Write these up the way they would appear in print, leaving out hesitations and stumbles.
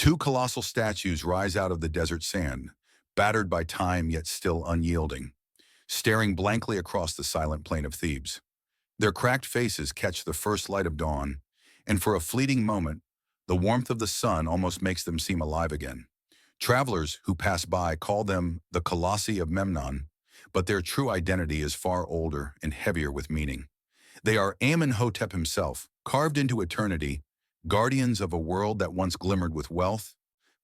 Two colossal statues rise out of the desert sand, battered by time yet still unyielding, staring blankly across the silent plain of Thebes. Their cracked faces catch the first light of dawn, and for a fleeting moment, the warmth of the sun almost makes them seem alive again. Travelers who pass by call them the Colossi of Memnon, but their true identity is far older and heavier with meaning. They are Amenhotep himself, carved into eternity, guardians of a world that once glimmered with wealth,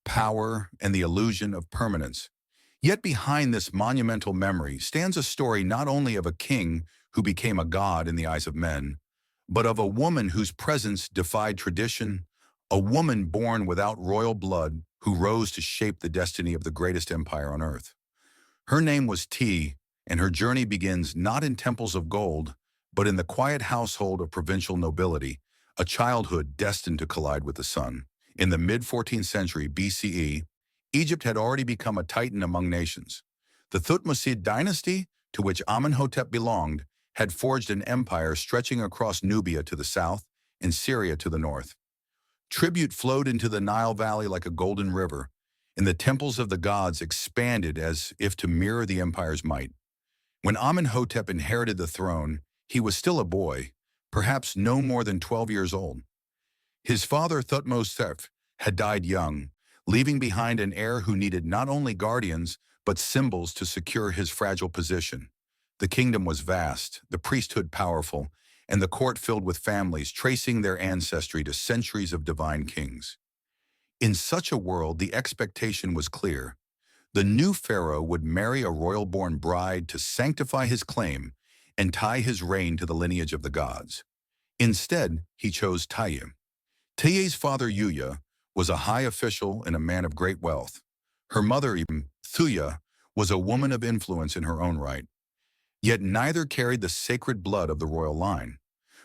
power, and the illusion of permanence. Yet behind this monumental memory stands a story not only of a king who became a god in the eyes of men, but of a woman whose presence defied tradition, a woman born without royal blood who rose to shape the destiny of the greatest empire on earth. Her name was Tiye, and her journey begins not in temples of gold, but in the quiet household of provincial nobility, a childhood destined to collide with the sun. In the mid-14th century BCE, Egypt had already become a titan among nations. The Thutmose dynasty, to which Amenhotep belonged, had forged an empire stretching across Nubia to the south and Syria to the north. Tribute flowed into the Nile Valley like a golden river, and the temples of the gods expanded as if to mirror the empire's might. When Amenhotep inherited the throne, he was still a boy, perhaps no more than 12 years old. His father Thutmose III had died young, leaving behind an heir who needed not only guardians, but symbols to secure his fragile position. The kingdom was vast, the priesthood powerful, and the court filled with families tracing their ancestry to centuries of divine kings. In such a world, the expectation was clear. The new pharaoh would marry a royal-born bride to sanctify his claim and tie his reign to the lineage of the gods. Instead, he chose Tiye. Tiye's father, Yuya, was a high official and a man of great wealth. Her mother, Thuya, was a woman of influence in her own right. Yet neither carried the sacred blood of the royal line.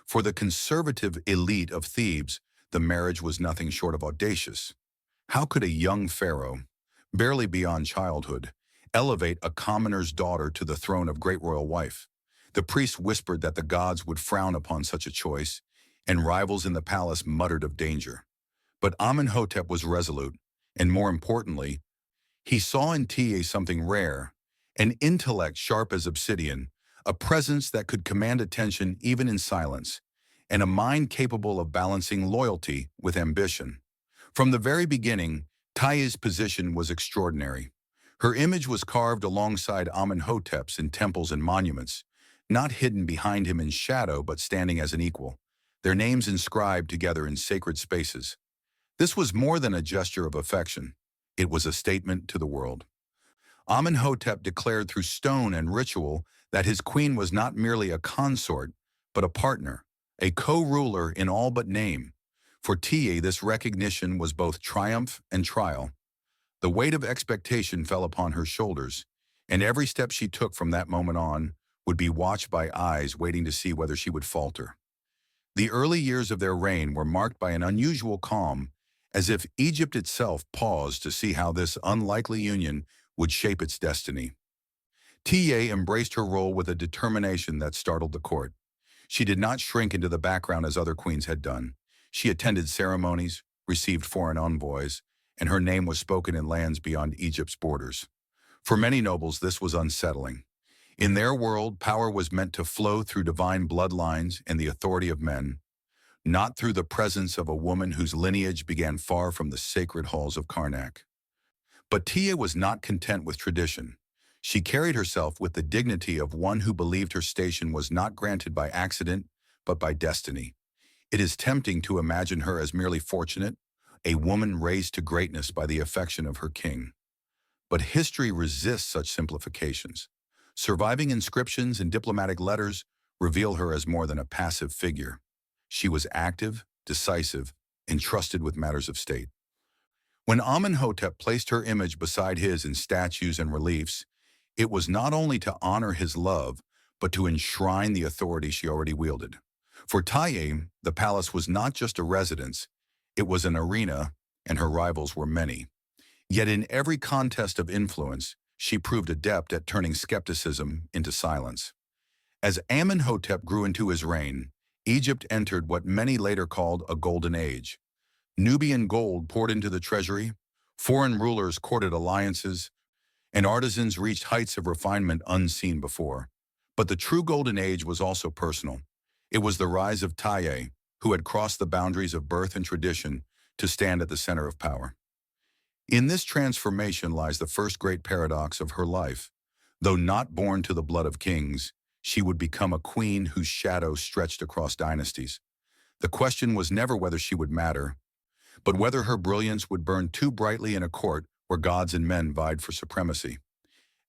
For the conservative elite of Thebes, the marriage was nothing short of audacious. How could a young pharaoh, barely beyond childhood, elevate a commoner's daughter to the throne of great royal wife? The priests whispered that the gods would frown upon such a choice, and rivals in the palace muttered of danger. But Amenhotep was resolute, and more importantly, he saw in Tiye something rare, an intellect sharp as obsidian, a presence that could command attention even in silence, and a mind capable of balancing loyalty with ambition. From the very beginning, Tiye's position was extraordinary. Her image was carved alongside Amenhotep's in temples and monuments, not hidden behind him in shadow but standing as an equal, their names inscribed together in sacred spaces. This was more than a gesture of affection. It was a statement to the world. Amenhotep declared through stone and ritual that his queen was not merely a consort, but a partner, a co-ruler in all but name. For Tiye, this recognition was both triumph and trial. The weight of expectation fell upon her shoulders, and every step she took from that moment on would be watched by eyes waiting to see whether she would falter. The early years of their reign were marked by an unusual calm, as if Egypt itself paused to see how this unlikely union would shape its destiny. Tiye embraced her role with a determination that startled the court. She did not shrink into the background as other queens had done. She attended ceremonies, received foreign envoys, and her name was spoken in lands beyond Egypt's borders. For many nobles, this was unsettling. In their world, power was meant to flow through divine bloodlines and the authority of men, not through the presence of a woman whose lineage began far from the sacred halls of Karnak. But Tiye was not content with tradition. She carried herself with the dignity of one who believed her station was not granted by accident, but by destiny. It is tempting to imagine her as merely fortunate, a woman raised to greatness by the affection of her king. But history resists such simplifications. Surviving inscriptions and diplomatic letters reveal her as more than a passive figure. She was active, decisive, and trusted with matters of state. When Amenhotep placed her image beside his in statues and reliefs, it was not only to honor his love, but to enshrine the authority she already wielded. For Tiye, the palace was not just a residence, it was an arena, and her rivals were many. Yet in every contest of influence, she proved adept at turning skepticism into silence. As Amenhotep grew into his reign, Egypt entered what many later called a golden age. Nubian gold poured into the treasury, foreign rulers courted alliances, and artisans reached heights of refinement unseen before. But the true golden age was also personal. It was the rise of Tiye, who had crossed the boundaries of birth and tradition to stand at the center of power. In this transformation lies the first great paradox of her life. Though not born to the blood of kings, she would become a queen whose shadow stretched across dynasties. The question was never whether she would matter, but whether her brilliance would burn too brightly in a court where gods and men vied for supremacy.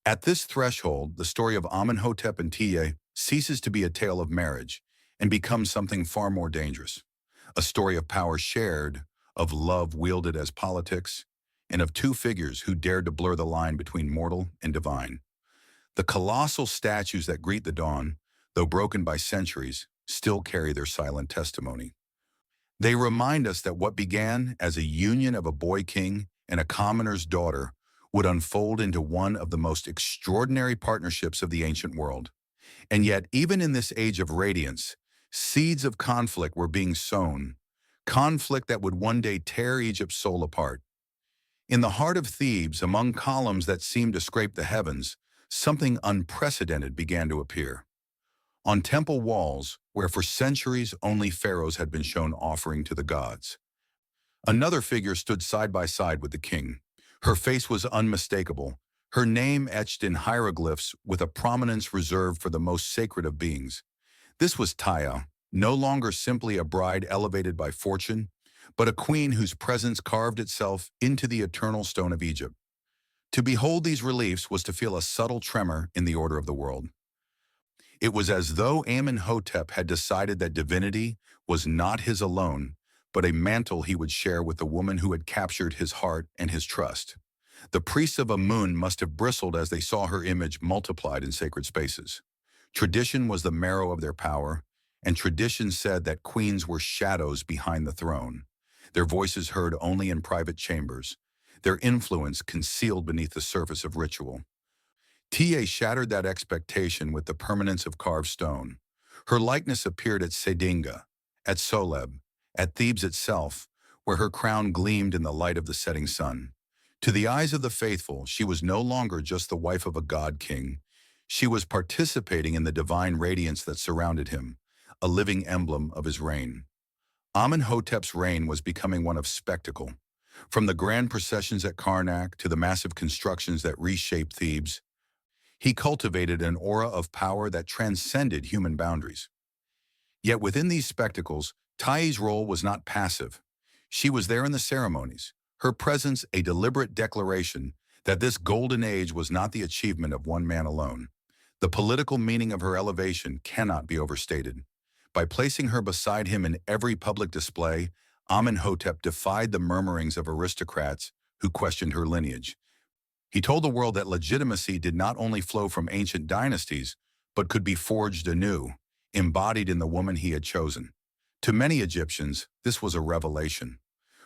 At this threshold, the story of Amenhotep and Tiye ceases to be a tale of marriage and becomes something far more dangerous. A story of power shared, of love wielded as politics, and of two figures who dared to blur the line between mortal and divine. The colossal statues that greet the dawn, though broken by centuries, still carry their silent testimony. They remind us that what began as a union of a boy king and a commoner's daughter would unfold into one of the most extraordinary partnerships of the ancient world. And yet, even in this age of radiance, seeds of conflict were being sown, conflict that would one day tear Egypt's soul apart. In the heart of Thebes, among columns that seemed to scrape the heavens, something unprecedented began to appear. On temple walls, where for centuries only pharaohs had been shown offering to the gods, another figure stood side by side with the king. Her face was unmistakable, her name etched in hieroglyphs with a prominence reserved for the most sacred of beings. This was Tiye, no longer simply a bride elevated by fortune, but a queen whose presence carved itself into the eternal stone of Egypt. To behold these reliefs was to feel a subtle tremor in the order of the world. It was as though Amenhotep had decided that divinity was not his alone, but a mantle he would share with the woman who had captured his heart and his trust. The priests of Amun must have bristled as they saw her image multiplied in sacred spaces. Tradition was the marrow of their power, and tradition said that queens were shadows behind the throne, their voices heard only in private chambers, their influence concealed beneath the surface of ritual. Tiye shattered that expectation with the permanence of carved stone. Her likeness appeared at Sedinga, at Soleb, at Thebes itself, where her crown gleamed in the light of the setting sun. To the eyes of the faithful, she was no longer just the wife of a god-king. She was participating in the divine radiance that surrounded him, a living emblem of his reign. Amenhotep's reign was becoming one of spectacle. From the grand processions at Karnak to the massive constructions that reshaped Thebes, he cultivated an aura of power that transcended human boundaries. Yet within these spectacles, Tiye's role was not passive. She was there in the ceremonies, her presence a deliberate declaration that this golden age was not the achievement of one man alone. The political meaning of her elevation cannot be overstated. By placing her beside him in every public display, Amenhotep defied the murmurings of aristocrats who questioned her lineage. He told the world that legitimacy did not only flow from ancient dynasties, but could be forged anew, embodied in the woman he had chosen. To many Egyptians, this was a revelation.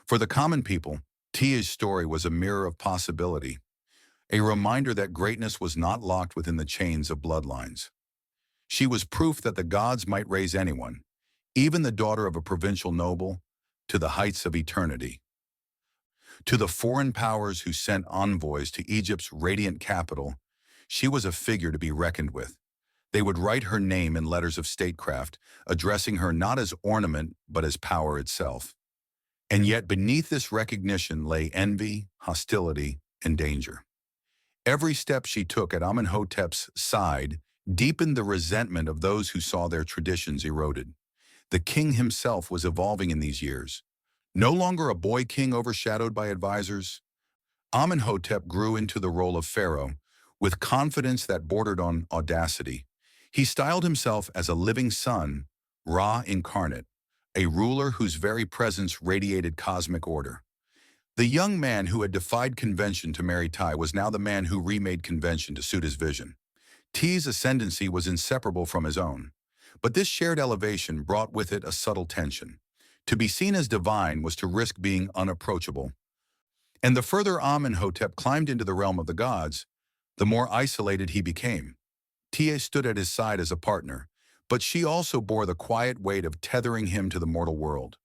For the common people, Tiye's story was a mirror of possibility, a reminder that greatness was not locked within the chains of bloodlines. She was proof that the gods might raise anyone, even the daughter of a provincial noble, to the heights of eternity. To the foreign powers who sent envoys to Egypt's radiant capital, she was a figure to be reckoned with. They would write her name in letters of statecraft, addressing her not as ornament, but as power itself. And yet beneath this recognition lay envy, hostility, and danger. Every step she took at Amenhotep's side deepened the resentment of those who saw their traditions eroded. The king himself was evolving in these years. No longer a boy king overshadowed by advisors, Amenhotep grew into the role of pharaoh with confidence that bordered on audacity. He styled himself as a living sun, Ra incarnate, a ruler whose very presence radiated cosmic order. The young man who had defied convention to marry Tiye was now the man who remade convention to suit his vision. Tiye's ascendancy was inseparable from his own, but this shared elevation brought with it a subtle tension. To be seen as divine was to risk being unapproachable. And the further Amenhotep climbed into the realm of the gods, the more isolated he became. Tiye stood at his side as a partner, but she also bore the quiet weight of tethering him to the mortal world.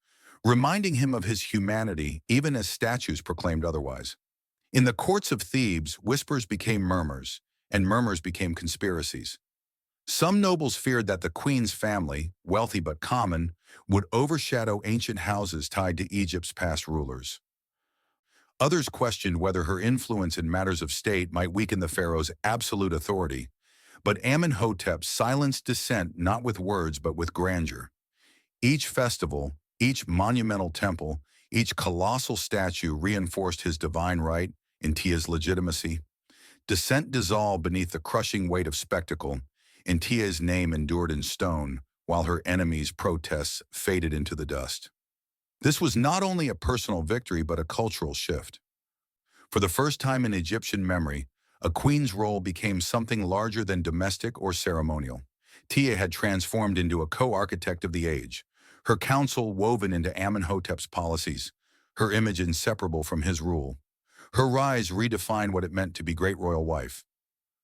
reminding him of his humanity even as statues proclaimed otherwise. In the courts of Thebes, whispers became murmurs, and murmurs became conspiracies. Some nobles feared that the queen's family, wealthy but common, would overshadow ancient houses tied to Egypt's past rulers. Others questioned whether her influence in matters of state might weaken the pharaoh's absolute authority, but Amenhotep silenced dissent not with words but with grandeur. Each festival, each monumental temple, each colossal statue reinforced his divine right and Tiye's legitimacy. Dissent dissolved beneath the crushing weight of spectacle, and Tiye's name endured in stone, while her enemies' protests faded into the dust. This was not only a personal victory but a cultural shift. For the first time in Egyptian memory, a queen's role became something larger than domestic or ceremonial. Tiye had transformed into a co-architect of the age, her counsel woven into Amenhotep's policies, her image inseparable from his rule. Her rise redefined what it meant to be great royal wife.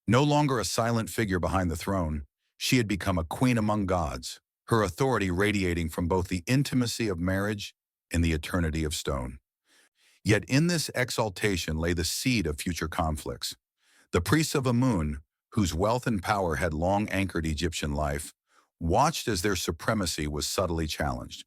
No longer a silent figure behind the throne, she had become a queen among gods, her authority radiating from both the intimacy of marriage and the eternity of stone. Yet in this exaltation lay the seed of future conflicts. The priests of Amun, whose wealth and power had long anchored Egyptian life, watched as their supremacy was subtly challenged.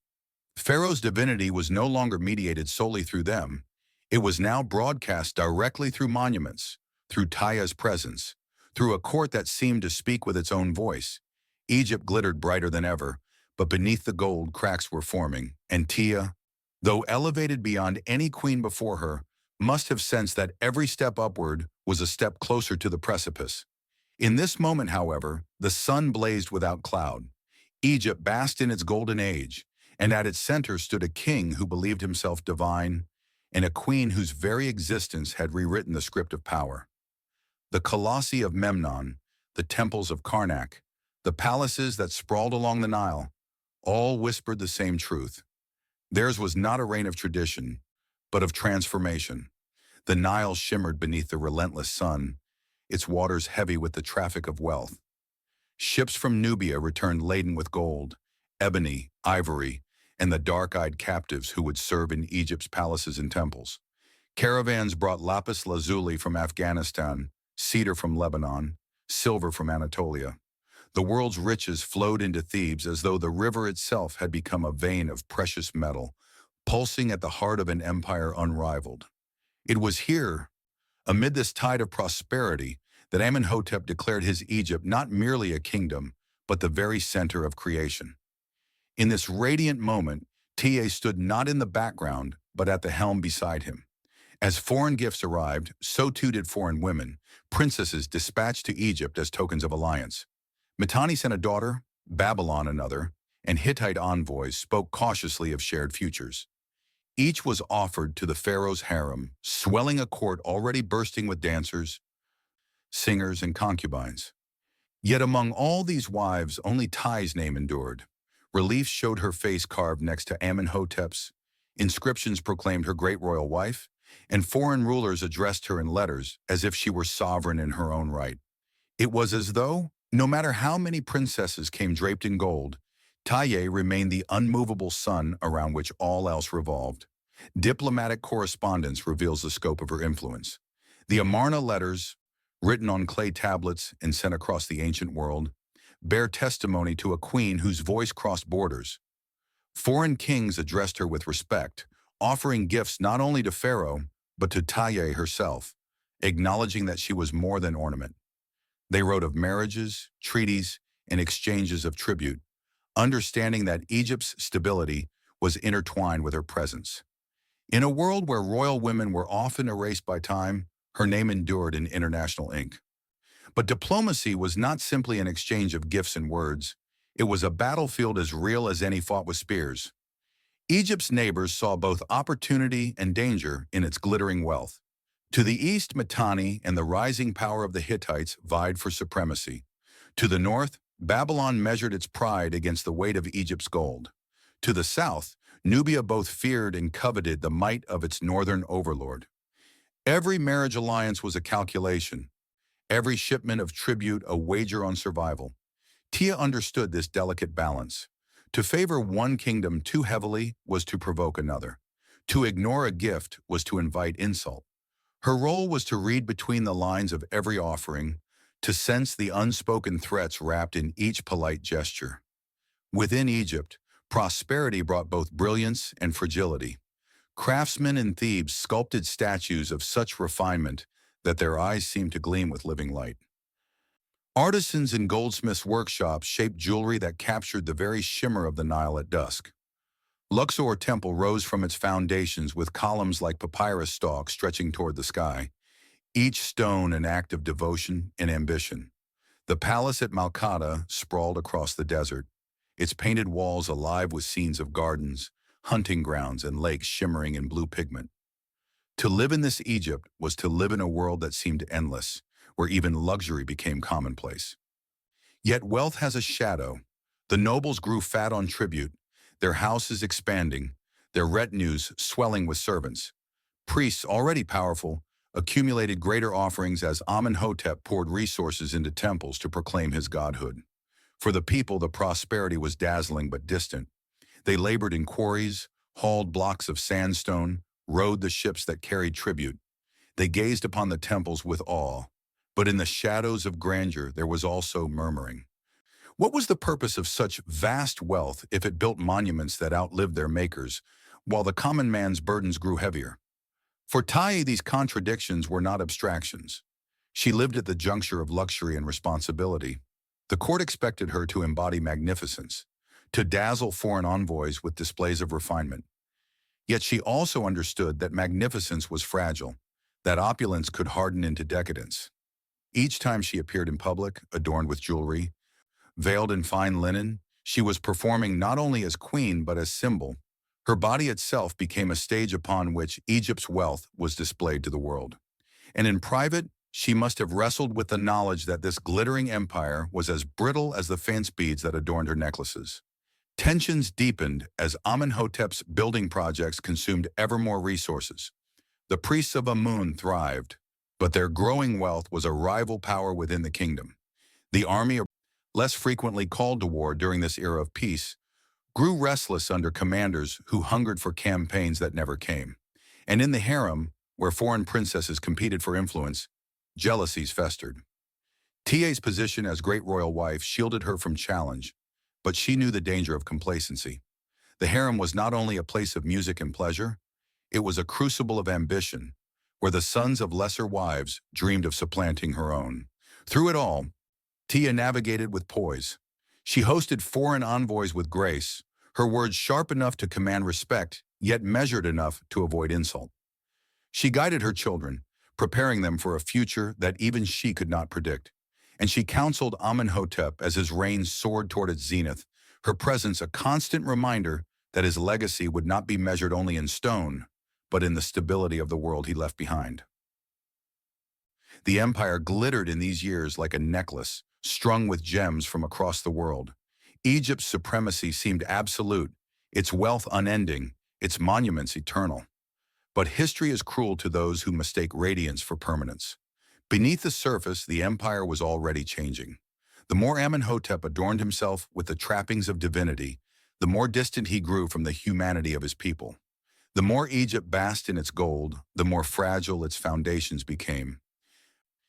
Pharaoh's divinity was no longer mediated solely through them. It was now broadcast directly through monuments, through Tiye's presence, through a court that seemed to speak with its own voice. Egypt glittered brighter than ever, but beneath the gold cracks were forming, and Tiye, though elevated beyond any queen before her, must have sensed that every step upward was a step closer to the precipice. In this moment, however, the sun blazed without cloud. Egypt basked in its golden age, and at its center stood a king who believed himself divine, and a queen whose very existence had rewritten the script of power. The colossi of Memnon, the temples of Karnak, the palaces that sprawled along the Nile, all whispered the same truth. Theirs was not a reign of tradition, but of transformation. The Nile shimmered beneath the relentless sun, its waters heavy with the traffic of wealth. Ships from Nubia returned laden with gold, ebony, ivory, and the dark-eyed captives who would serve in Egypt's palaces and temples. Caravans brought lapis lazuli from Afghanistan, cedar from Lebanon, silver from Anatolia. The world's riches flowed into Thebes as though the river itself had become a vein of precious metal, pulsing at the heart of an empire unrivaled. It was here, amid this tide of prosperity, that Amenhotep declared his Egypt not merely a kingdom, but the very center of creation. In this radiant moment, Tiye stood not in the background, but at the helm beside him. As foreign gifts arrived, so too did foreign women, princesses dispatched to Egypt as tokens of alliance. Mitanni sent a daughter, Babylon another, and Hittite envoys spoke cautiously of shared futures. Each was offered to the pharaoh's harem, swelling a court already bursting with dancers, singers, and concubines. Yet among all these wives, only Tiye's name endured. Reliefs showed her face carved next to Amenhotep's, inscriptions proclaimed her great royal wife, and foreign rulers addressed her in letters as if she were sovereign in her own right. It was as though, no matter how many princesses came draped in gold, Tiye remained the unmovable sun around which all else revolved. Diplomatic correspondence reveals the scope of her influence. The Amarna letters, written on clay tablets and sent across the ancient world, bear testimony to a queen whose voice crossed borders. Foreign kings addressed her with respect, offering gifts not only to Pharaoh, but to Tiye herself, acknowledging that she was more than ornament. They wrote of marriages, treaties, and exchanges of tribute, understanding that Egypt's stability was intertwined with her presence. In a world where royal women were often erased by time, her name endured in international ink. But diplomacy was not simply an exchange of gifts and words. It was a battlefield as real as any fought with spears. Egypt's neighbors saw both opportunity and danger in its glittering wealth. To the east, Mitanni and the rising power of the Hittites vied for supremacy. To the north, Babylon measured its pride against the weight of Egypt's gold. To the south, Nubia both feared and coveted the might of its northern overlord. Every marriage alliance was a calculation, every shipment of tribute a wager on survival. Tiye understood this delicate balance. To favor one kingdom too heavily was to provoke another. To ignore a gift was to invite insult. Her role was to read between the lines of every offering, to sense the unspoken threats wrapped in each polite gesture. Within Egypt, prosperity brought both brilliance and fragility. Craftsmen in Thebes sculpted statues of such refinement that their eyes seemed to gleam with living light. Artisans in goldsmiths' workshops shaped jewelry that captured the very shimmer of the Nile at dusk. Luxor Temple rose from its foundations with columns like papyrus stalks stretching toward the sky, each stone an act of devotion and ambition. The palace at Malkata sprawled across the desert, its painted walls alive with scenes of gardens, hunting grounds, and lakes shimmering in blue pigment. To live in this Egypt was to live in a world that seemed endless, where even luxury became commonplace. Yet wealth has a shadow. The nobles grew fat on tribute, their houses expanding, their retinues swelling with servants. Priests, already powerful, accumulated greater offerings as Amenhotep poured resources into temples to proclaim his godhood. For the people, the prosperity was dazzling but distant. They labored in quarries, hauled blocks of sandstone, rowed the ships that carried tribute. They gazed upon the temples with awe, but in the shadows of grandeur there was also murmuring. What was the purpose of such vast wealth if it built monuments that outlived their makers, while the common man's burdens grew heavier? For Tiye, these contradictions were not abstractions. She lived at the juncture of luxury and responsibility. The court expected her to embody magnificence, to dazzle foreign envoys with displays of refinement. Yet she also understood that magnificence was fragile, that opulence could harden into decadence. Each time she appeared in public, adorned with jewelry, veiled in fine linen, she was performing not only as queen but as symbol. Her body itself became a stage upon which Egypt's wealth was displayed to the world. And in private, she must have wrestled with the knowledge that this glittering empire was as brittle as the fence beads that adorned her necklaces. Tensions deepened as Amenhotep's building projects consumed ever more resources. The priests of Amun thrived, but their growing wealth was a rival power within the kingdom. The army, less frequently called to war during this era of peace, grew restless under commanders who hungered for campaigns that never came. And in the harem, where foreign princesses competed for influence, jealousies festered. Tiye's position as great royal wife shielded her from challenge, but she knew the danger of complacency. The harem was not only a place of music and pleasure, it was a crucible of ambition, where the sons of lesser wives dreamed of supplanting her own. Through it all, Tiye navigated with poise. She hosted foreign envoys with grace, her words sharp enough to command respect, yet measured enough to avoid insult. She guided her children, preparing them for a future that even she could not predict. And she counseled Amenhotep as his reign soared toward its zenith, her presence a constant reminder that his legacy would not be measured only in stone, but in the stability of the world he left behind. The empire glittered in these years like a necklace, strung with gems from across the world. Egypt's supremacy seemed absolute, its wealth unending, its monuments eternal. But history is cruel to those who mistake radiance for permanence. Beneath the surface, the empire was already changing. The more Amenhotep adorned himself with the trappings of divinity, the more distant he grew from the humanity of his people. The more Egypt basked in its gold, the more fragile its foundations became.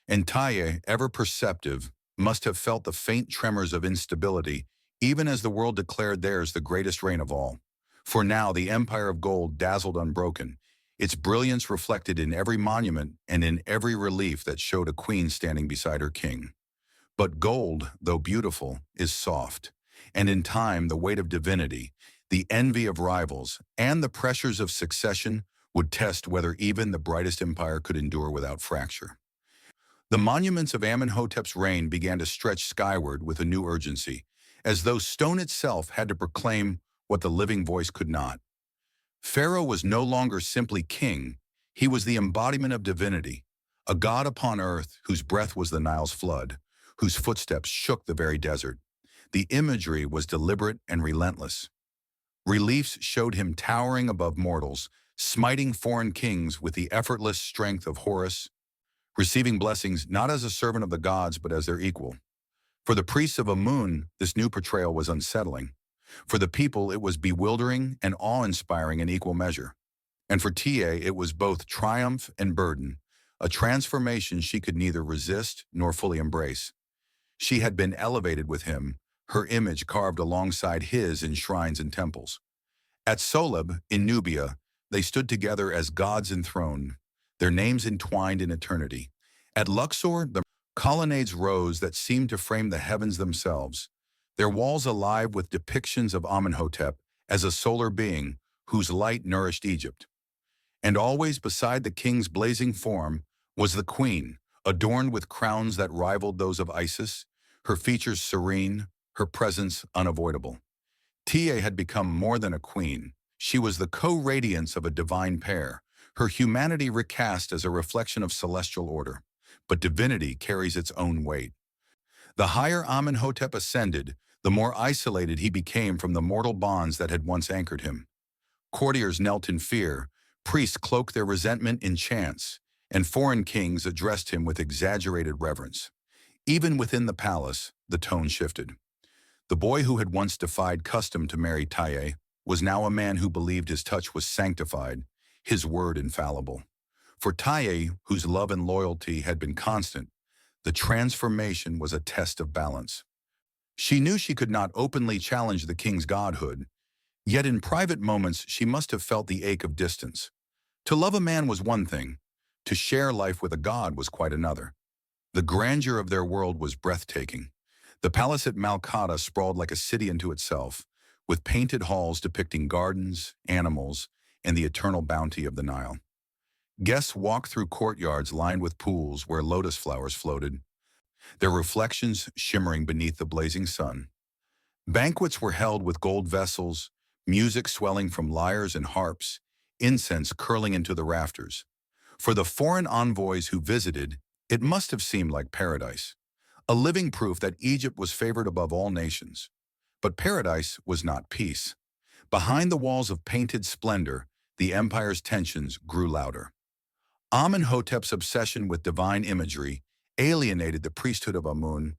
And Tiye, ever perceptive, must have felt the faint tremors of instability, even as the world declared theirs the greatest reign of all. For now the empire of gold dazzled unbroken, its brilliance reflected in every monument and in every relief that showed a queen standing beside her king. But gold, though beautiful, is soft, and in time the weight of divinity, the envy of rivals, and the pressures of succession would test whether even the brightest empire could endure without fracture. The monuments of Amenhotep's reign began to stretch skyward with a new urgency, as though stone itself had to proclaim what the living voice could not. Pharaoh was no longer simply king, he was the embodiment of divinity, a god upon earth whose breath was the Nile's flood, whose footsteps shook the very desert. The imagery was deliberate and relentless. Reliefs showed him towering above mortals, smiting foreign kings with the effortless strength of Horus, receiving blessings not as a servant of the gods but as their equal. For the priests of Amun, this new portrayal was unsettling. For the people, it was bewildering and awe-inspiring in equal measure. And for Tiye, it was both triumph and burden, a transformation she could neither resist nor fully embrace. She had been elevated with him, her image carved alongside his in shrines and temples. At Soleb, in Nubia, they stood together as gods enthroned, their names entwined in eternity. At Luxor, the colonnades rose that seemed to frame the heavens themselves, their walls alive with depictions of Amenhotep as a solar being whose light nourished Egypt. And always beside the king's blazing form was the queen, adorned with crowns that rivaled those of Isis, her features serene, her presence unavoidable. Tiye had become more than a queen. She was the co-radiance of a divine pair, her humanity recast as a reflection of celestial order. But divinity carries its own weight. The higher Amenhotep ascended, the more isolated he became from the mortal bonds that had once anchored him. Courtiers knelt in fear, priests cloaked their resentment in chants, and foreign kings addressed him with exaggerated reverence. Even within the palace, the tone shifted. The boy who had once defied custom to marry Tiye was now a man who believed his touch was sanctified, his word infallible. For Tiye, whose love and loyalty had been constant, the transformation was a test of balance. She knew she could not openly challenge the king's godhood, yet in private moments she must have felt the ache of distance. To love a man was one thing, to share life with a god was quite another. The grandeur of their world was breathtaking. The palace at Malkata sprawled like a city unto itself, with painted halls depicting gardens, animals, and the eternal bounty of the Nile. Guests walked through courtyards lined with pools where lotus flowers floated, their reflections shimmering beneath the blazing sun. Banquets were held with gold vessels, music swelling from lyres and harps, incense curling into the rafters. For the foreign envoys who visited, it must have seemed like paradise, a living proof that Egypt was favored above all nations. But paradise was not peace. Behind the walls of painted splendor, the empire's tensions grew louder. Amenhotep's obsession with divine imagery alienated the priesthood of Amun,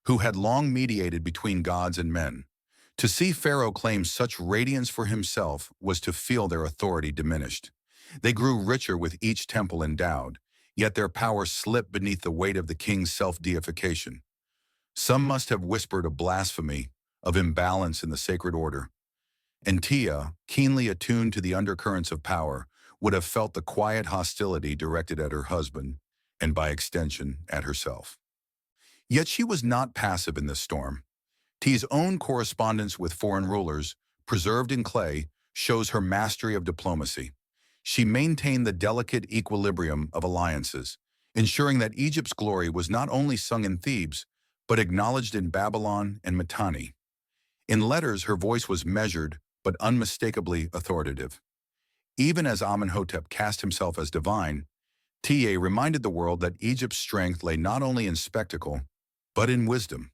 who had long mediated between gods and men. To see Pharaoh claim such radiance for himself was to feel their authority diminished. They grew richer with each temple endowed, yet their power slipped beneath the weight of the king's self-deification. Some must have whispered of blasphemy, of imbalance in the sacred order. And Tiye, keenly attuned to the undercurrents of power, would have felt the quiet hostility directed at her husband, and by extension, at herself. Yet she was not passive in this storm. Tiye's own correspondence with foreign rulers, preserved in clay, shows her mastery of diplomacy. She maintained the delicate equilibrium of alliances, ensuring that Egypt's glory was not only sung in Thebes, but acknowledged in Babylon and Mitanni. In letters, her voice was measured, but unmistakably authoritative. Even as Amenhotep cast himself as divine, Tiye reminded the world that Egypt's strength lay not only in spectacle, but in wisdom.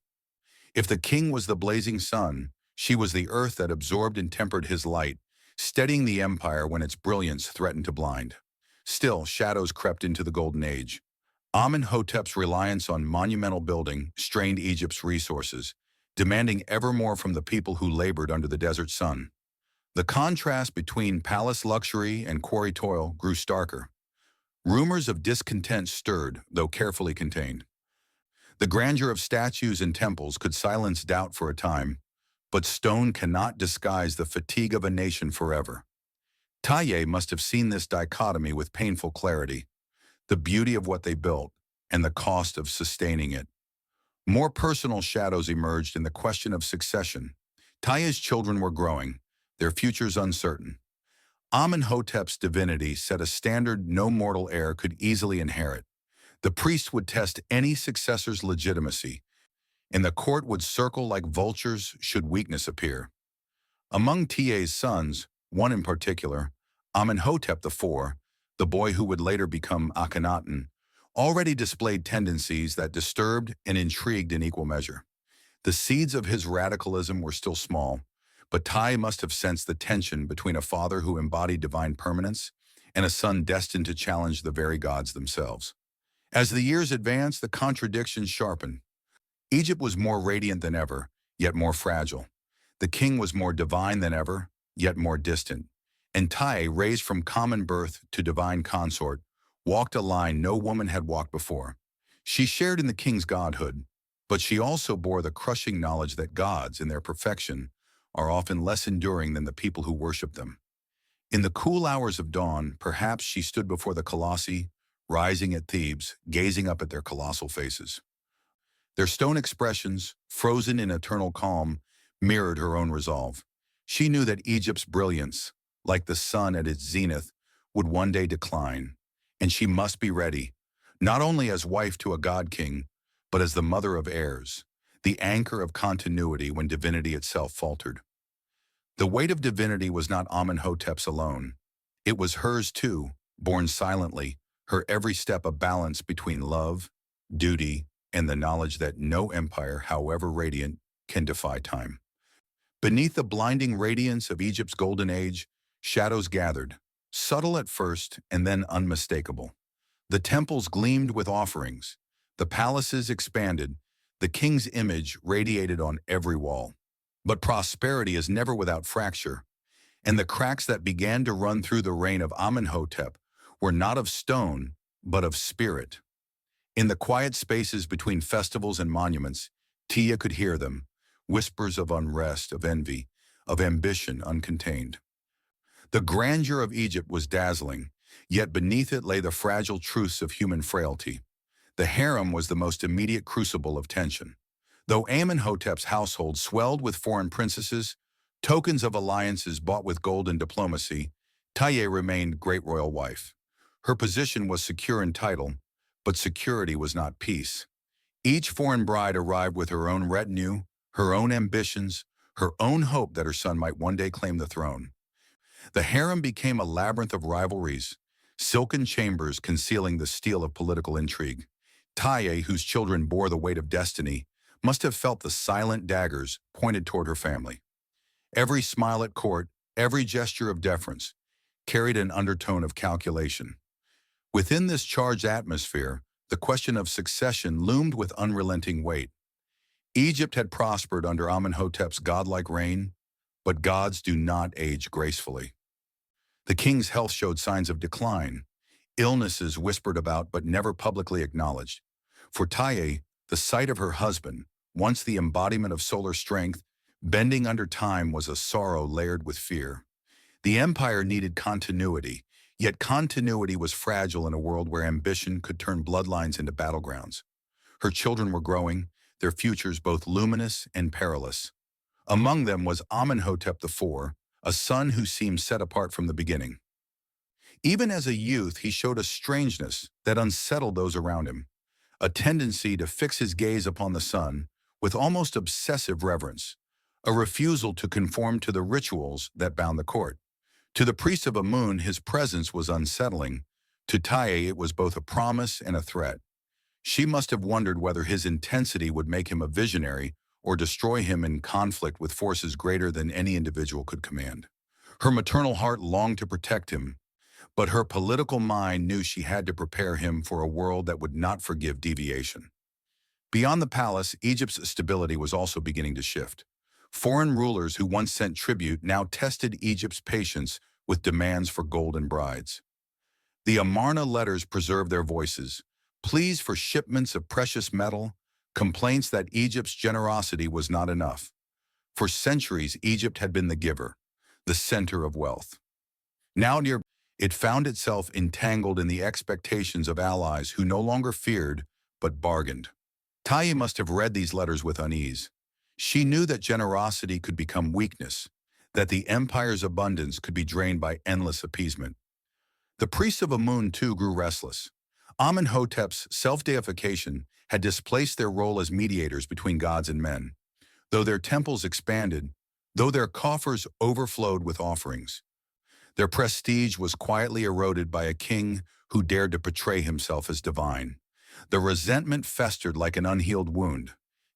If the king was the blazing sun, she was the earth that absorbed and tempered his light, steadying the empire when its brilliance threatened to blind. Still, shadows crept into the Golden Age. Amenhotep's reliance on monumental building strained Egypt's resources, demanding ever more from the people who labored under the desert sun. The contrast between palace luxury and quarry toil grew starker. Rumors of discontent stirred, though carefully contained. The grandeur of statues and temples could silence doubt for a time, but stone cannot disguise the fatigue of a nation forever. Tiye must have seen this dichotomy with painful clarity, the beauty of what they built and the cost of sustaining it. More personal shadows emerged in the question of succession. Tiye's children were growing, their futures uncertain. Amenhotep's divinity set a standard no mortal heir could easily inherit. The priest would test any successor's legitimacy, and the court would circle like vultures should weakness appear. Among Tiye's sons, one in particular, Amenhotep IV, the boy who would later become Akhenaten, already displayed tendencies that disturbed and intrigued in equal measure. The seeds of his radicalism were still small, but Tiye must have sensed the tension between a father who embodied divine permanence and a son destined to challenge the very gods themselves. As the years advanced, the contradictions sharpened. Egypt was more radiant than ever, yet more fragile. The king was more divine than ever, yet more distant. And Tiye, raised from common birth to divine consort, walked a line no woman had walked before. She shared in the king's godhood, but she also bore the crushing knowledge that gods, in their perfection, are often less enduring than the people who worship them. In the cool hours of dawn, perhaps she stood before the colossi, rising at Thebes, gazing up at their colossal faces. Their stone expressions, frozen in eternal calm, mirrored her own resolve. She knew that Egypt's brilliance, like the sun at its zenith, would one day decline, and she must be ready, not only as wife to a god-king, but as the mother of heirs, the anchor of continuity when divinity itself faltered. The weight of divinity was not Amenhotep's alone. It was hers too, born silently, her every step a balance between love, duty, and the knowledge that no empire, however radiant, can defy time. Beneath the blinding radiance of Egypt's golden age, shadows gathered, subtle at first and then unmistakable. The temples gleamed with offerings, the palaces expanded, the king's image radiated on every wall. But prosperity is never without fracture, and the cracks that began to run through the reign of Amenhotep were not of stone, but of spirit. In the quiet spaces between festivals and monuments, Tiye could hear them, whispers of unrest, of envy, of ambition uncontained. The grandeur of Egypt was dazzling, yet beneath it lay the fragile truths of human frailty. The harem was the most immediate crucible of tension. Though Amenhotep's household swelled with foreign princesses, tokens of alliances bought with gold and diplomacy, Tiye remained great royal wife. Her position was secure in title, but security was not peace. Each foreign bride arrived with her own retinue, her own ambitions, her own hope that her son might one day claim the throne. The harem became a labyrinth of rivalries, silken chambers concealing the steel of political intrigue. Tiye, whose children bore the weight of destiny, must have felt the silent daggers pointed toward her family. Every smile at court, every gesture of deference, carried an undertone of calculation. Within this charged atmosphere, the question of succession loomed with unrelenting weight. Egypt had prospered under Amenhotep's godlike reign, but gods do not age gracefully. The king's health showed signs of decline, illnesses whispered about but never publicly acknowledged. For Tiye, the sight of her husband, once the embodiment of solar strength, bending under time was a sorrow layered with fear. The empire needed continuity, yet continuity was fragile in a world where ambition could turn bloodlines into battlegrounds. Her children were growing, their futures both luminous and perilous. Among them was Amenhotep IV, a son who seemed set apart from the beginning. Even as a youth, he showed a strangeness that unsettled those around him, a tendency to fix his gaze upon the sun with almost obsessive reverence, a refusal to conform to the rituals that bound the court. To the priest of Amun, his presence was unsettling. To Tiye, it was both a promise and a threat. She must have wondered whether his intensity would make him a visionary or destroy him in conflict with forces greater than any individual could command. Her maternal heart longed to protect him, but her political mind knew she had to prepare him for a world that would not forgive deviation. Beyond the palace, Egypt's stability was also beginning to shift. Foreign rulers who once sent tribute now tested Egypt's patience with demands for golden brides. The Amarna letters preserved their voices, pleas for shipments of precious metal, complaints that Egypt's generosity was not enough. For centuries, Egypt had been the giver, the center of wealth. Now it found itself entangled in the expectations of allies who no longer feared, but bargained. Tiye must have read these letters with unease. She knew that generosity could become weakness, that the empire's abundance could be drained by endless appeasement. The priests of Amun, too, grew restless. Amenhotep's self-deification had displaced their role as mediators between gods and men. Though their temples expanded, though their coffers overflowed with offerings, their prestige was quietly eroded by a king who dared to portray himself as divine. The resentment festered like an unhealed wound.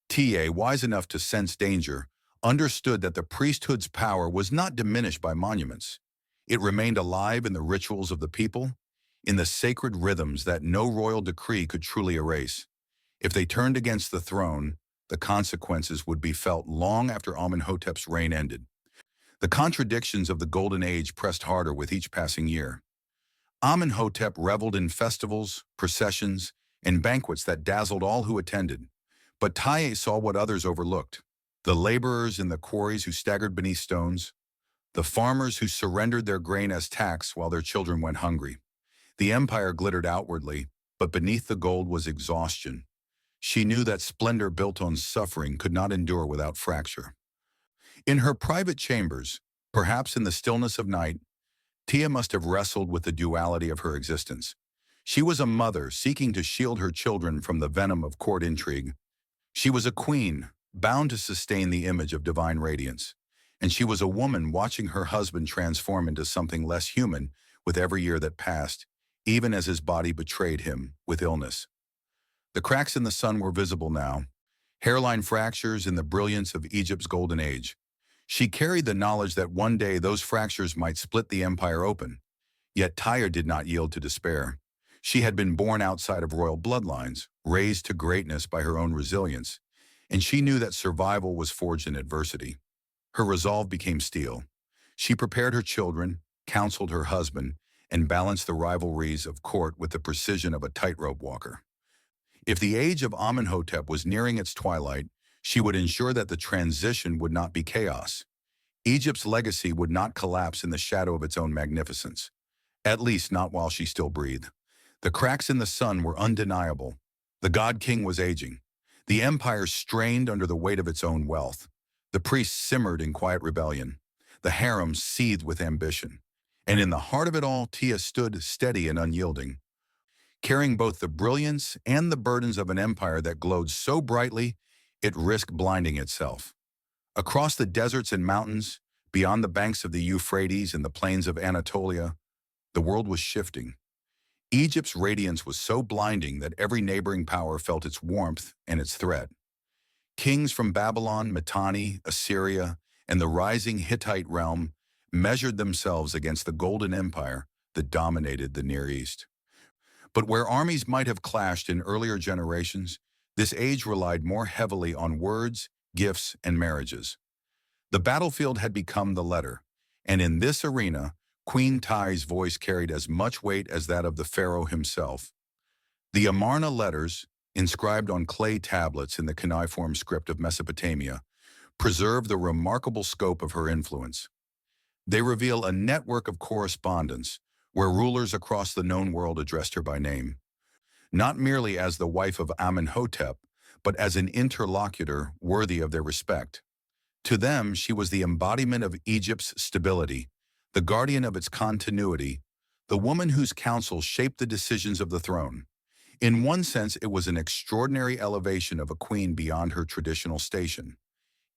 Tiye, wise enough to sense danger, understood that the priesthood's power was not diminished by monuments. It remained alive in the rituals of the people, in the sacred rhythms that no royal decree could truly erase. If they turned against the throne, the consequences would be felt long after Amenhotep's reign ended. The contradictions of the Golden Age pressed harder with each passing year. Amenhotep reveled in festivals, processions, and banquets that dazzled all who attended. But Tiye saw what others overlooked: the laborers in the quarries who staggered beneath stones, the farmers who surrendered their grain as tax while their children went hungry. The empire glittered outwardly, but beneath the gold was exhaustion. She knew that splendor built on suffering could not endure without fracture. In her private chambers, perhaps in the stillness of night, Tiye must have wrestled with the duality of her existence. She was a mother seeking to shield her children from the venom of court intrigue. She was a queen, bound to sustain the image of divine radiance. And she was a woman watching her husband transform into something less human with every year that passed, even as his body betrayed him with illness. The cracks in the sun were visible now, hairline fractures in the brilliance of Egypt's golden age. She carried the knowledge that one day those fractures might split the empire open. Yet Tyre did not yield to despair. She had been born outside of royal bloodlines, raised to greatness by her own resilience, and she knew that survival was forged in adversity. Her resolve became steel. She prepared her children, counseled her husband, and balanced the rivalries of court with the precision of a tightrope walker. If the age of Amenhotep was nearing its twilight, she would ensure that the transition would not be chaos. Egypt's legacy would not collapse in the shadow of its own magnificence, at least not while she still breathed. The cracks in the sun were undeniable. The god-king was aging. The empire strained under the weight of its own wealth. The priests simmered in quiet rebellion. The harem seethed with ambition. And in the heart of it all, Tiye stood steady and unyielding, carrying both the brilliance and the burdens of an empire that glowed so brightly it risked blinding itself. Across the deserts and mountains, beyond the banks of the Euphrates and the plains of Anatolia, the world was shifting. Egypt's radiance was so blinding that every neighboring power felt its warmth and its threat. Kings from Babylon, Mitanni, Assyria, and the rising Hittite realm measured themselves against the Golden Empire that dominated the Near East. But where armies might have clashed in earlier generations, this age relied more heavily on words, gifts, and marriages. The battlefield had become the letter, and in this arena, Queen Tiye's voice carried as much weight as that of the pharaoh himself. The Amarna letters, inscribed on clay tablets in the cuneiform script of Mesopotamia, preserve the remarkable scope of her influence. They reveal a network of correspondence where rulers across the known world addressed her by name, not merely as the wife of Amenhotep, but as an interlocutor worthy of their respect. To them, she was the embodiment of Egypt's stability, the guardian of its continuity, the woman whose counsel shaped the decisions of the throne. In one sense, it was an extraordinary elevation of a queen beyond her traditional station.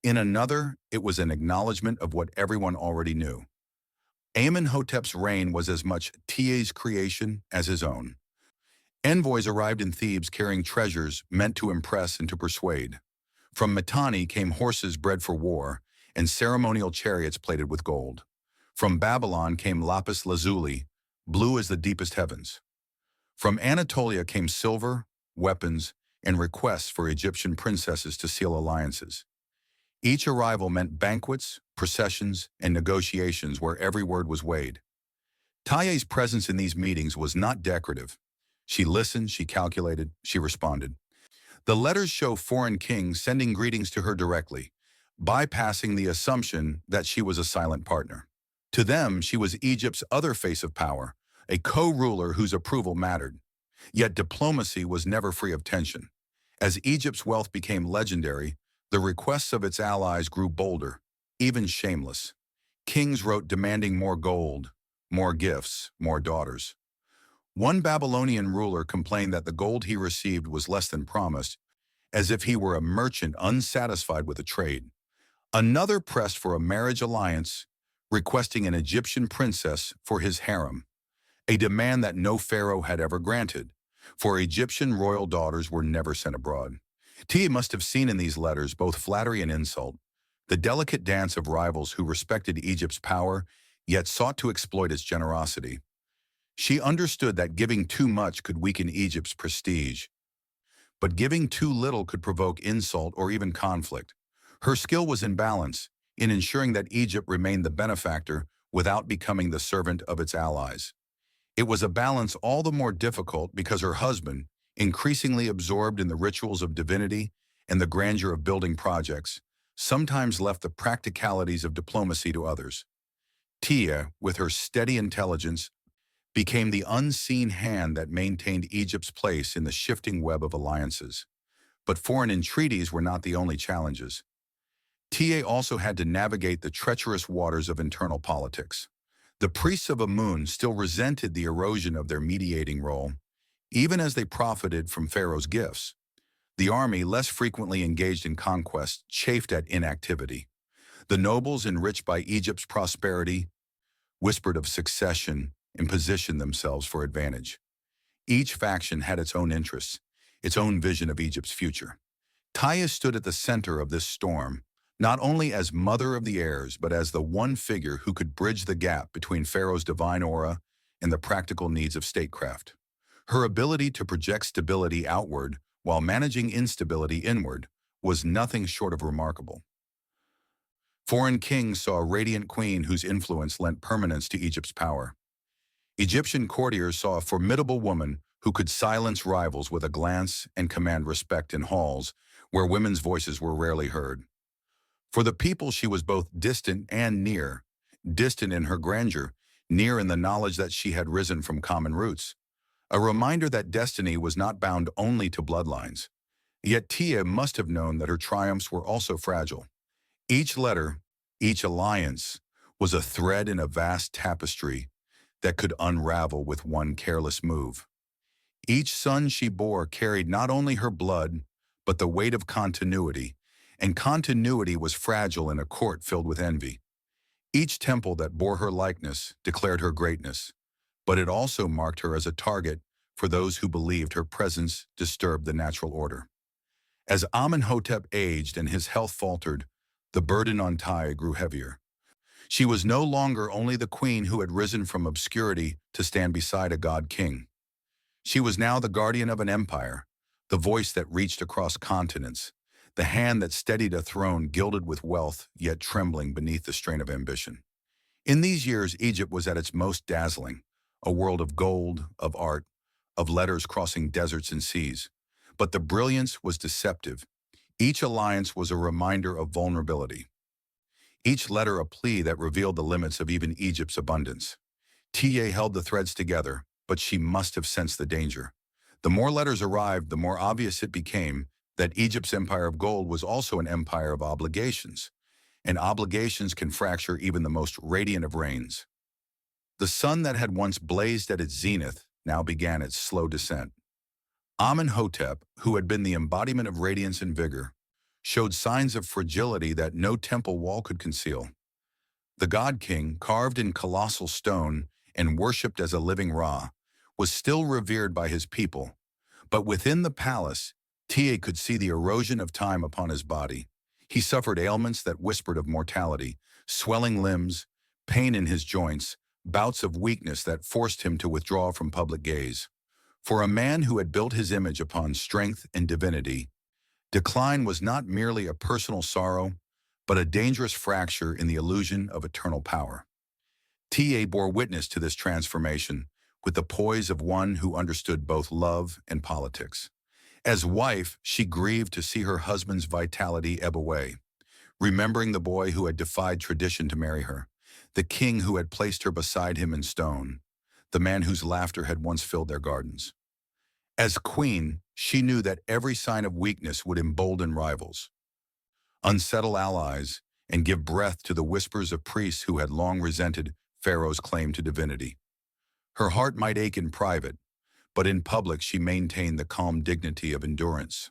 In another, it was an acknowledgement of what everyone already knew. Amenhotep's reign was as much Tiye's creation as his own. Envoys arrived in Thebes carrying treasures meant to impress and to persuade. From Mitanni came horses bred for war and ceremonial chariots plated with gold. From Babylon came lapis lazuli, blue as the deepest heavens. From Anatolia came silver, weapons, and requests for Egyptian princesses to seal alliances. Each arrival meant banquets, processions, and negotiations where every word was weighed. Tiye's presence in these meetings was not decorative. She listened, she calculated, she responded. The letters show foreign kings sending greetings to her directly, bypassing the assumption that she was a silent partner. To them, she was Egypt's other face of power, a co-ruler whose approval mattered. Yet diplomacy was never free of tension. As Egypt's wealth became legendary, the requests of its allies grew bolder, even shameless. Kings wrote demanding more gold, more gifts, more daughters. One Babylonian ruler complained that the gold he received was less than promised, as if he were a merchant unsatisfied with a trade. Another pressed for a marriage alliance, requesting an Egyptian princess for his harem, a demand that no pharaoh had ever granted, for Egyptian royal daughters were never sent abroad. Tiye must have seen in these letters both flattery and insult, the delicate dance of rivals who respected Egypt's power, yet sought to exploit its generosity. She understood that giving too much could weaken Egypt's prestige. but giving too little could provoke insult or even conflict. Her skill was in balance, in ensuring that Egypt remained the benefactor without becoming the servant of its allies. It was a balance all the more difficult because her husband, increasingly absorbed in the rituals of divinity and the grandeur of building projects, sometimes left the practicalities of diplomacy to others. Tiye, with her steady intelligence, became the unseen hand that maintained Egypt's place in the shifting web of alliances. But foreign entreaties were not the only challenges. Tiye also had to navigate the treacherous waters of internal politics. The priests of Amun still resented the erosion of their mediating role, even as they profited from Pharaoh's gifts. The army, less frequently engaged in conquest, chafed at inactivity. The nobles, enriched by Egypt's prosperity, whispered of succession and positioned themselves for advantage. Each faction had its own interests, its own vision of Egypt's future. Tiye stood at the center of this storm, not only as mother of the heirs, but as the one figure who could bridge the gap between Pharaoh's divine aura and the practical needs of statecraft. Her ability to project stability outward while managing instability inward was nothing short of remarkable. Foreign kings saw a radiant queen whose influence lent permanence to Egypt's power. Egyptian courtiers saw a formidable woman who could silence rivals with a glance and command respect in halls where women's voices were rarely heard. For the people, she was both distant and near, distant in her grandeur, near in the knowledge that she had risen from common roots, a reminder that destiny was not bound only to bloodlines. Yet Tiye must have known that her triumphs were also fragile. Each letter, each alliance, was a thread in a vast tapestry that could unravel with one careless move. Each son she bore carried not only her blood, but the weight of continuity, and continuity was fragile in a court filled with envy. Each temple that bore her likeness declared her greatness, but it also marked her as a target for those who believed her presence disturbed the natural order. As Amenhotep aged and his health faltered, the burden on Tiye grew heavier. She was no longer only the queen who had risen from obscurity to stand beside a god-king. She was now the guardian of an empire, the voice that reached across continents, the hand that steadied a throne gilded with wealth yet trembling beneath the strain of ambition. In these years, Egypt was at its most dazzling, a world of gold, of art, of letters crossing deserts and seas. But the brilliance was deceptive. Each alliance was a reminder of vulnerability. Each letter a plea that revealed the limits of even Egypt's abundance. Tiye held the threads together, but she must have sensed the danger. The more letters arrived, the more obvious it became that Egypt's empire of gold was also an empire of obligations, and obligations can fracture even the most radiant of reigns. The sun that had once blazed at its zenith now began its slow descent. Amenhotep, who had been the embodiment of radiance and vigor, showed signs of fragility that no temple wall could conceal. The god-king, carved in colossal stone and worshipped as a living Ra, was still revered by his people, but within the palace, Tiye could see the erosion of time upon his body. He suffered ailments that whispered of mortality, swelling limbs, pain in his joints, bouts of weakness that forced him to withdraw from public gaze. For a man who had built his image upon strength and divinity, decline was not merely a personal sorrow, but a dangerous fracture in the illusion of eternal power. Tiye bore witness to this transformation with the poise of one who understood both love and politics. As wife, she grieved to see her husband's vitality ebb away, remembering the boy who had defied tradition to marry her, the king who had placed her beside him in stone, the man whose laughter had once filled their gardens. As queen, she knew that every sign of weakness would embolden rivals, unsettle allies, and give breath to the whispers of priests who had long resented Pharaoh's claim to divinity. Her heart might ache in private, but in public she maintained the calm dignity of endurance,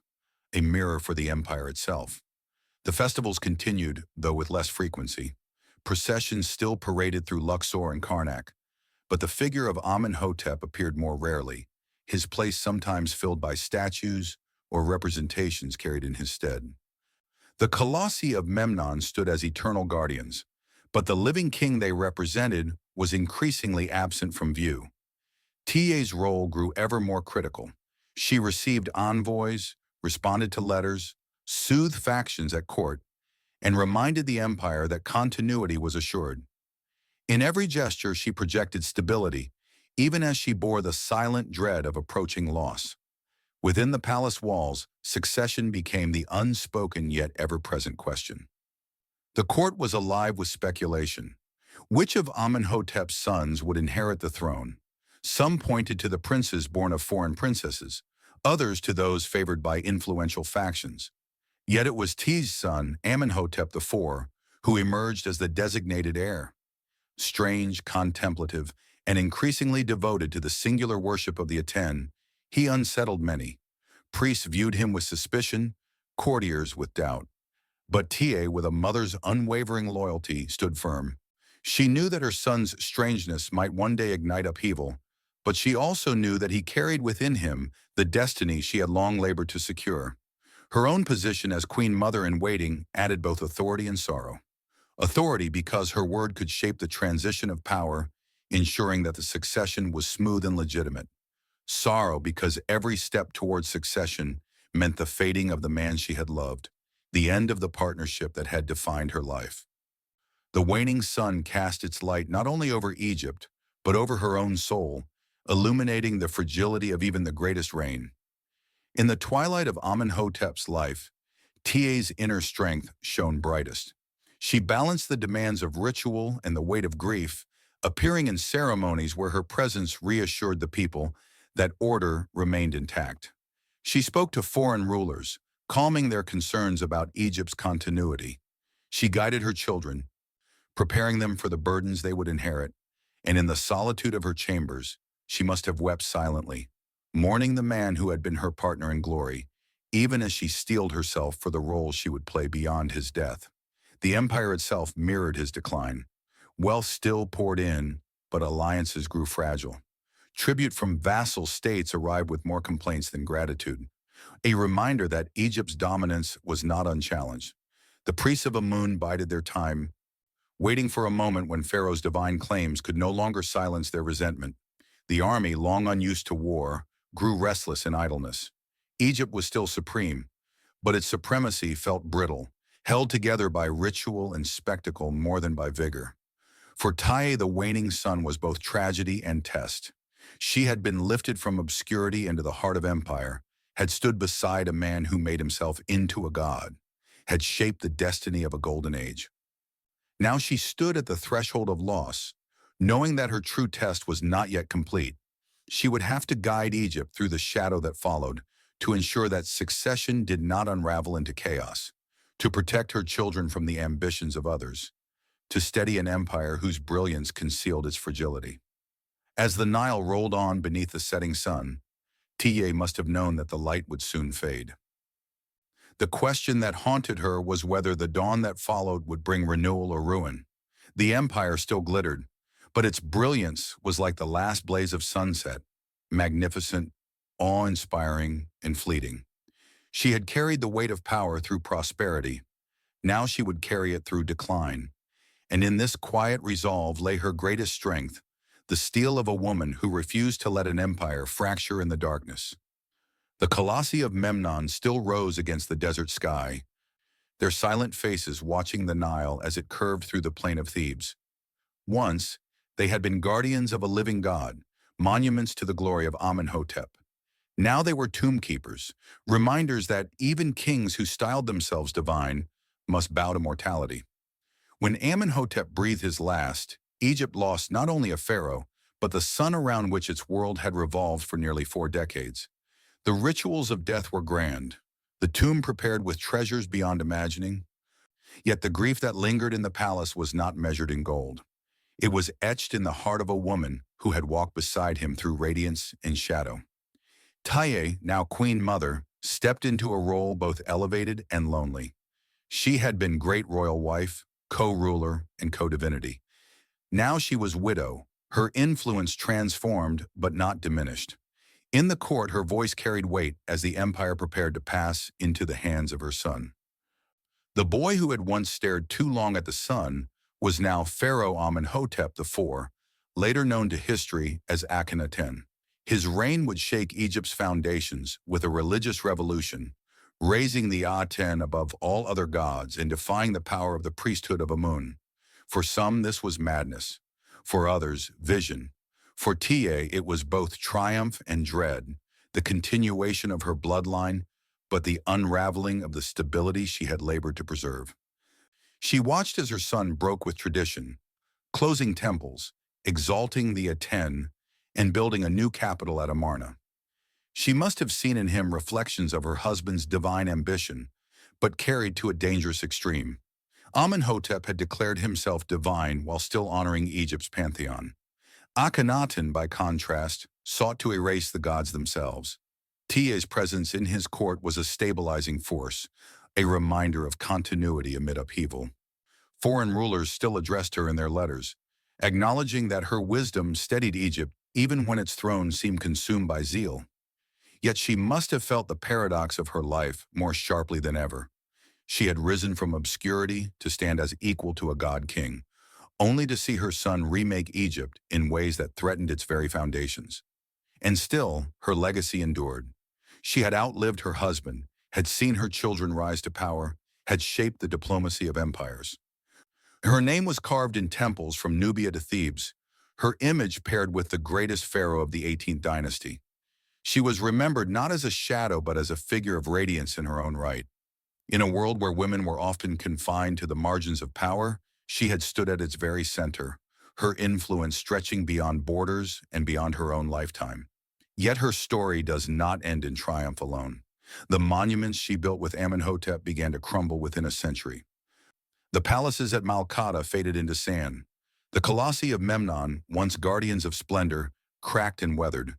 a mirror for the empire itself. The festivals continued, though with less frequency. Processions still paraded through Luxor and Karnak, but the figure of Amenhotep appeared more rarely, his place sometimes filled by statues or representations carried in his stead. The colossi of Memnon stood as eternal guardians, but the living king they represented was increasingly absent from view. Tiye's role grew ever more critical. She received envoys, responded to letters, soothed factions at court, and reminded the empire that continuity was assured. In every gesture, she projected stability, even as she bore the silent dread of approaching loss. Within the palace walls, succession became the unspoken yet ever-present question. The court was alive with speculation. Which of Amenhotep's sons would inherit the throne? Some pointed to the princes born of foreign princesses, others to those favored by influential factions. Yet it was Tiye's son, Amenhotep IV, who emerged as the designated heir. Strange, contemplative, and increasingly devoted to the singular worship of the Aten, he unsettled many. Priests viewed him with suspicion, courtiers with doubt. But Tiye, with a mother's unwavering loyalty, stood firm. She knew that her son's strangeness might one day ignite upheaval, but she also knew that he carried within him the destiny she had long labored to secure. Her own position as Queen Mother-in-Waiting added both authority and sorrow. Authority because her word could shape the transition of power, ensuring that the succession was smooth and legitimate. Sorrow because every step towards succession meant the fading of the man she had loved, the end of the partnership that had defined her life. The waning sun cast its light not only over Egypt, but over her own soul, illuminating the fragility of even the greatest reign. In the twilight of Amenhotep's life, Tiye's inner strength shone brightest. She balanced the demands of ritual and the weight of grief, appearing in ceremonies where her presence reassured the people that order remained intact. She spoke to foreign rulers, calming their concerns about Egypt's continuity. She guided her children, preparing them for the burdens they would inherit, and in the solitude of her chambers, she must have wept silently, mourning the man who had been her partner in glory, even as she steeled herself for the role she would play beyond his death. The empire itself mirrored his decline. Wealth still poured in, but alliances grew fragile. Tribute from vassal states arrived with more complaints than gratitude, a reminder that Egypt's dominance was not unchallenged. The priests of Amun bided their time, waiting for a moment when Pharaoh's divine claims could no longer silence their resentment. The army, long unused to war, grew restless in idleness. Egypt was still supreme, but its supremacy felt brittle, held together by ritual and spectacle more than by vigor. For Tiye, the waning sun was both tragedy and test. She had been lifted from obscurity into the heart of empire, had stood beside a man who made himself into a god, had shaped the destiny of a golden age. Now she stood at the threshold of loss, knowing that her true test was not yet complete. She would have to guide Egypt through the shadow that followed, to ensure that succession did not unravel into chaos, to protect her children from the ambitions of others, to steady an empire whose brilliance concealed its fragility. As the Nile rolled on beneath the setting sun, Tiye must have known that the light would soon fade. The question that haunted her was whether the dawn that followed would bring renewal or ruin. The empire still glittered, but its brilliance was like the last blaze of sunset, magnificent, awe-inspiring, and fleeting. She had carried the weight of power through prosperity. Now she would carry it through decline. And in this quiet resolve lay her greatest strength, the steel of a woman who refused to let an empire fracture in the darkness. The colossi of Memnon still rose against the desert sky, their silent faces watching the Nile as it curved through the plain of Thebes. Once, they had been guardians of a living god, monuments to the glory of Amenhotep. Now they were tomb keepers, reminders that even kings who styled themselves divine must bow to mortality. When Amenhotep breathed his last, Egypt lost not only a pharaoh, but the sun around which its world had revolved for nearly 4 decades. The rituals of death were grand, the tomb prepared with treasures beyond imagining. Yet the grief that lingered in the palace was not measured in gold. It was etched in the heart of a woman who had walked beside him through radiance and shadow. Tiye, now Queen Mother, stepped into a role both elevated and lonely. She had been great royal wife, co-ruler, and co-divinity. Now she was widow, her influence transformed but not diminished. In the court, her voice carried weight as the empire prepared to pass into the hands of her son. The boy who had once stared too long at the sun was now Pharaoh Amenhotep IV, later known to history as Akhenaten. His reign would shake Egypt's foundations with a religious revolution, raising the Aten above all other gods and defying the power of the priesthood of Amun. For some, this was madness. For others, vision. For Tiye, it was both triumph and dread, the continuation of her bloodline, but the unraveling of the stability she had labored to preserve. She watched as her son broke with tradition, closing temples, exalting the Aten, and building a new capital at Amarna. She must have seen in him reflections of her husband's divine ambition, but carried to a dangerous extreme. Amenhotep had declared himself divine while still honoring Egypt's pantheon. Akhenaten, by contrast, sought to erase the gods themselves. Tiye's presence in his court was a stabilizing force, a reminder of continuity amid upheaval. Foreign rulers still addressed her in their letters, acknowledging that her wisdom steadied Egypt even when its throne seemed consumed by zeal. Yet she must have felt the paradox of her life more sharply than ever. She had risen from obscurity to stand as equal to a god-king, only to see her son remake Egypt in ways that threatened its very foundations. And still, her legacy endured. She had outlived her husband, had seen her children rise to power, had shaped the diplomacy of empires. Her name was carved in temples from Nubia to Thebes, her image paired with the greatest pharaoh of the 18th dynasty. She was remembered not as a shadow but as a figure of radiance in her own right. In a world where women were often confined to the margins of power, she had stood at its very center, her influence stretching beyond borders and beyond her own lifetime. Yet her story does not end in triumph alone. The monuments she built with Amenhotep began to crumble within a century. The palaces at Malkata faded into sand. The colossi of Memnon, once guardians of splendor, cracked and weathered,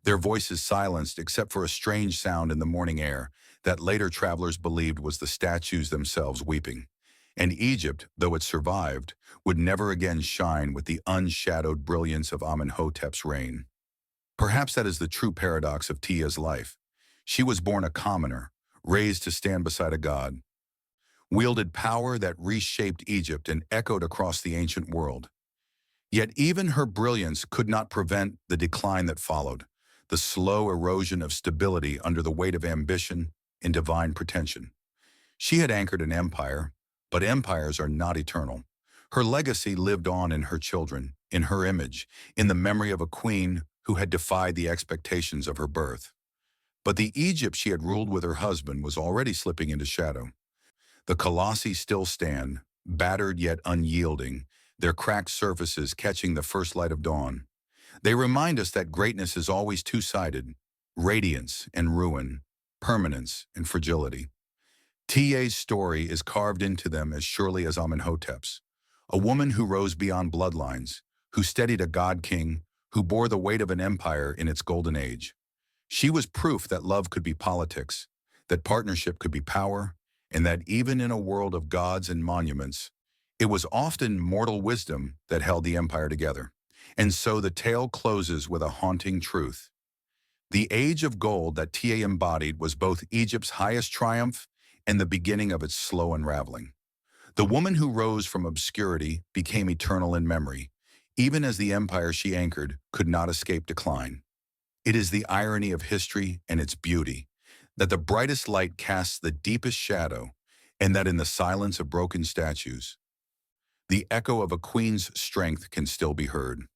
their voices silenced except for a strange sound in the morning air that later travelers believed was the statues themselves weeping. And Egypt, though it survived, would never again shine with the unshadowed brilliance of Amenhotep's reign. Perhaps that is the true paradox of Tiye's life. She was born a commoner, raised to stand beside a god, wielded power that reshaped Egypt and echoed across the ancient world. Yet even her brilliance could not prevent the decline that followed, the slow erosion of stability under the weight of ambition and divine pretension. She had anchored an empire, but empires are not eternal. Her legacy lived on in her children, in her image, in the memory of a queen who had defied the expectations of her birth. But the Egypt she had ruled with her husband was already slipping into shadow. The colossi still stand, battered yet unyielding, their cracked surfaces catching the first light of dawn. They remind us that greatness is always two-sided, radiance and ruin, permanence and fragility. Tiye's story is carved into them as surely as Amenhotep's, a woman who rose beyond bloodlines, who steadied a god-king, who bore the weight of an empire in its golden age. She was proof that love could be politics, that partnership could be power, and that even in a world of gods and monuments, it was often mortal wisdom that held the empire together. And so the tale closes with a haunting truth. The age of gold that Tiye embodied was both Egypt's highest triumph and the beginning of its slow unraveling. The woman who rose from obscurity became eternal in memory, even as the empire she anchored could not escape decline. It is the irony of history and its beauty, that the brightest light casts the deepest shadow, and that in the silence of broken statues, the echo of a queen's strength can still be heard.